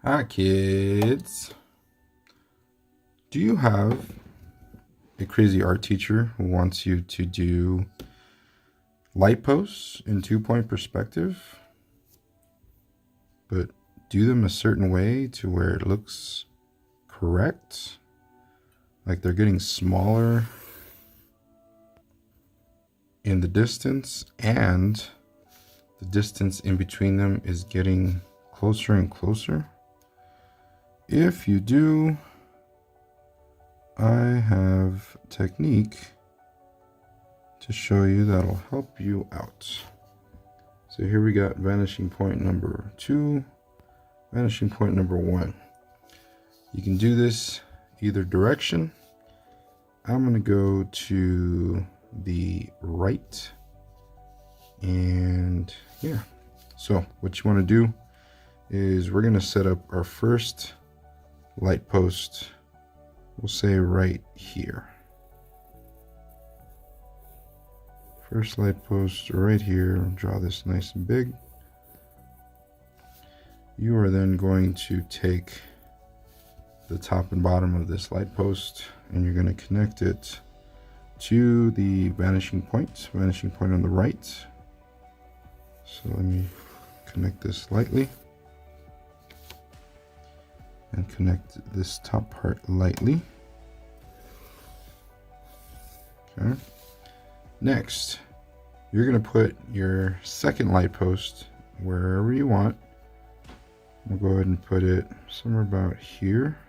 Hi kids. Do you have a crazy art teacher who wants you to do light posts in 2-point perspective, but do them a certain way to where it looks correct? Like they're getting smaller in the distance and the distance in between them is getting closer and closer? If you do, I have a technique to show you that'll help you out. So here we got vanishing point number 2, vanishing point number 1. You can do this either direction. I'm going to go to the right, and yeah. So what you want to do is we're going to set up our first light post. We'll say right here. First light post right here. Draw this nice and big. You are then going to take the top and bottom of this light post and you're going to connect it to the vanishing point on the right. So let me connect this lightly and connect this top part lightly. Okay. Next, you're going to put your second light post wherever you want. We'll go ahead and put it somewhere about here.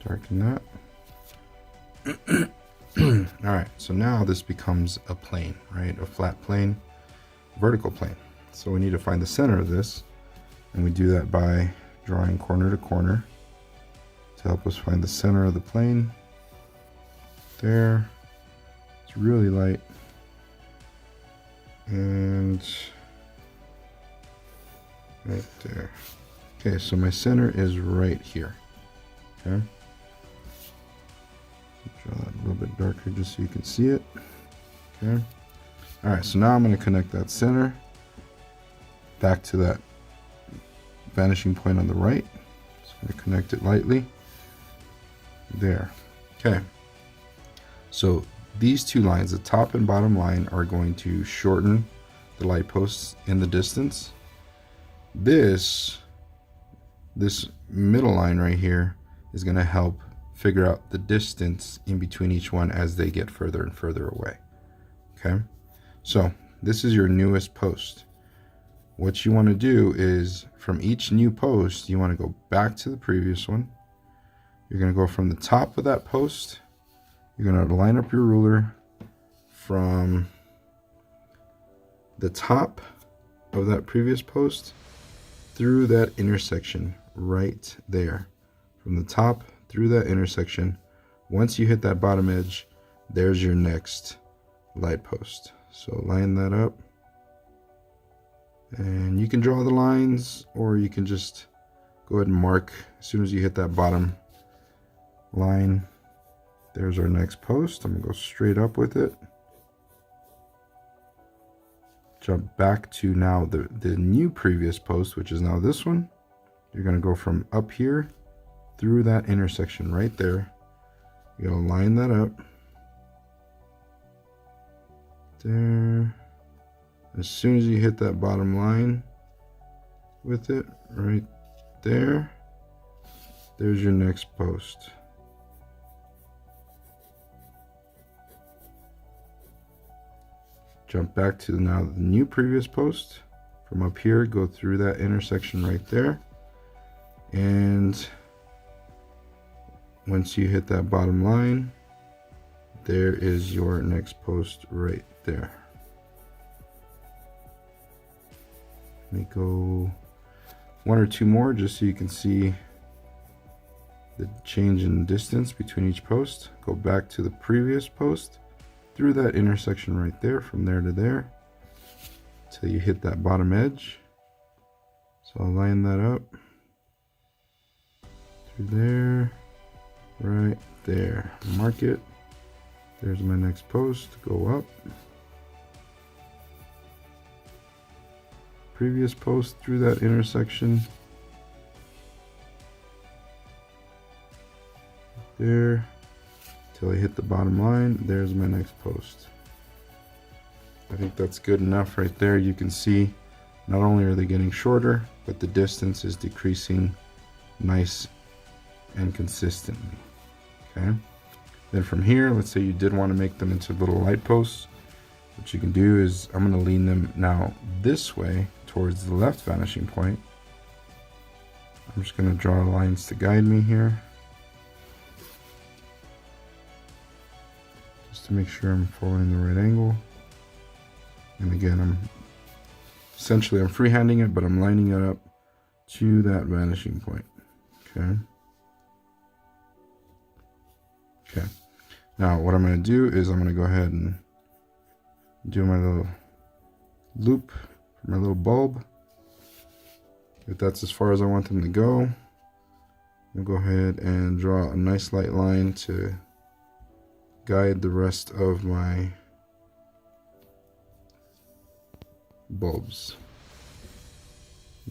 Darken that. All right, so now this becomes a plane, right? A flat plane, vertical plane. So we need to find the center of this, and we do that by drawing corner to corner to help us find the center of the plane. There, it's really light, and right there. Okay, so my center is right here. Okay, draw that a little bit darker just so you can see it. Okay, all right, so now I'm going to connect that center back to that vanishing point on the right. Just going to connect it lightly. There. Okay. So these two lines, the top and bottom line, are going to shorten the light posts in the distance. This middle line right here is going to help figure out the distance in between each one as they get further and further away. Okay. So this is your newest post. What you want to do is from each new post, you want to go back to the previous one. You're going to go from the top of that post. You're going to line up your ruler from the top of that previous post through that intersection right there. From the top through that intersection. Once you hit that bottom edge, there's your next light post. So line that up. And you can draw the lines, or you can just go ahead and mark as soon as you hit that bottom line. There's our next post. I'm going to go straight up with it. Jump back to now the new previous post, which is now this one. You're going to go from up here through that intersection right there. You're going to line that up. There. As soon as you hit that bottom line with it right there, there's your next post. Jump back to now the new previous post. From up here, go through that intersection right there. And once you hit that bottom line, there is your next post right there. Let me go one or two more just so you can see the change in distance between each post. Go back to the previous post through that intersection right there, from there to there, till you hit that bottom edge. So I'll line that up through there, right there. Mark it. There's my next post. Go up. previous post through that intersection. There, till I hit the bottom line. There's my next post. I think that's good enough right there. You can see not only are they getting shorter, but the distance is decreasing nice and consistently. Okay. Then from here, let's say you did want to make them into little light posts. What you can do is I'm going to lean them now this way towards the left vanishing point. I'm just going to draw lines to guide me here, just to make sure I'm following the right angle. And again, I'm freehanding it, but I'm lining it up to that vanishing point. Okay. Okay. Now what I'm going to do is I'm going to go ahead and do my little loop for my little bulb. If that's as far as I want them to go, I'll go ahead and draw a nice light line to guide the rest of my bulbs.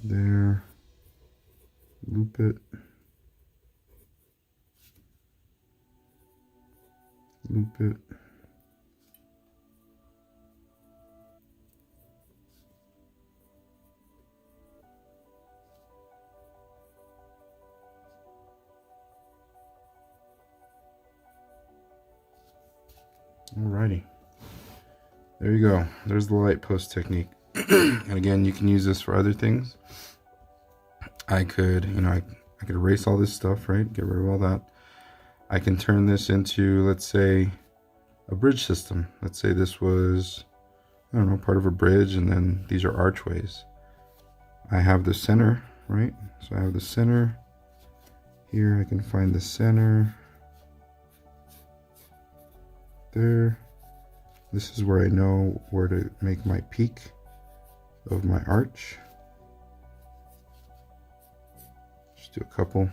There, loop it, loop it. Alrighty, there you go. There's the light post technique. And again, you can use this for other things. I could, I could erase all this stuff, right? Get rid of all that. I can turn this into, let's say, a bridge system. Let's say this was, I don't know, part of a bridge, and then these are archways. I have the center, right? So I have the center here. I can find the center there. This is where I know where to make my peak of my arch. Just do a couple.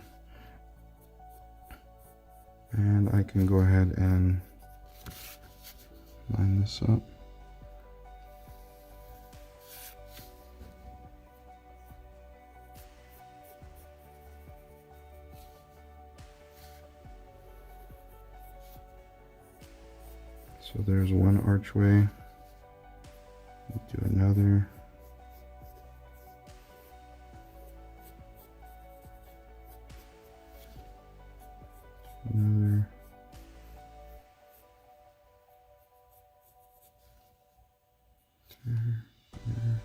And I can go ahead and line this up. So there's one archway. Do another. Another. There.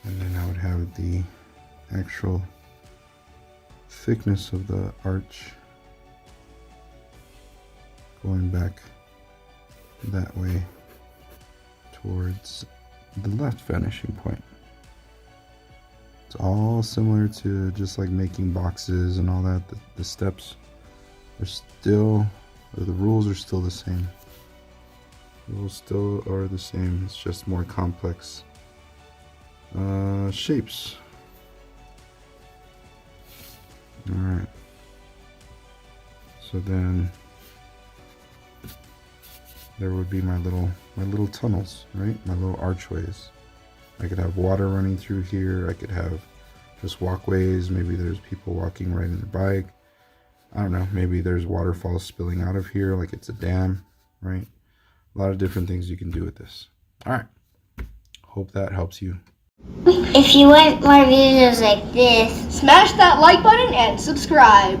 And then I would have the actual thickness of the arch going back that way towards the left vanishing point. It's all similar to just like making boxes and all that. The steps are still, or the rules are still the same. The rules still are the same. It's just more complex shapes. Alright, so then there would be my little tunnels, right? My little archways. I could have water running through here. I could have just walkways. Maybe there's people walking riding their bike. I don't know, maybe there's waterfalls spilling out of here like it's a dam, right? A lot of different things you can do with this. Alright, hope that helps you. If you want more videos like this, smash that like button and subscribe.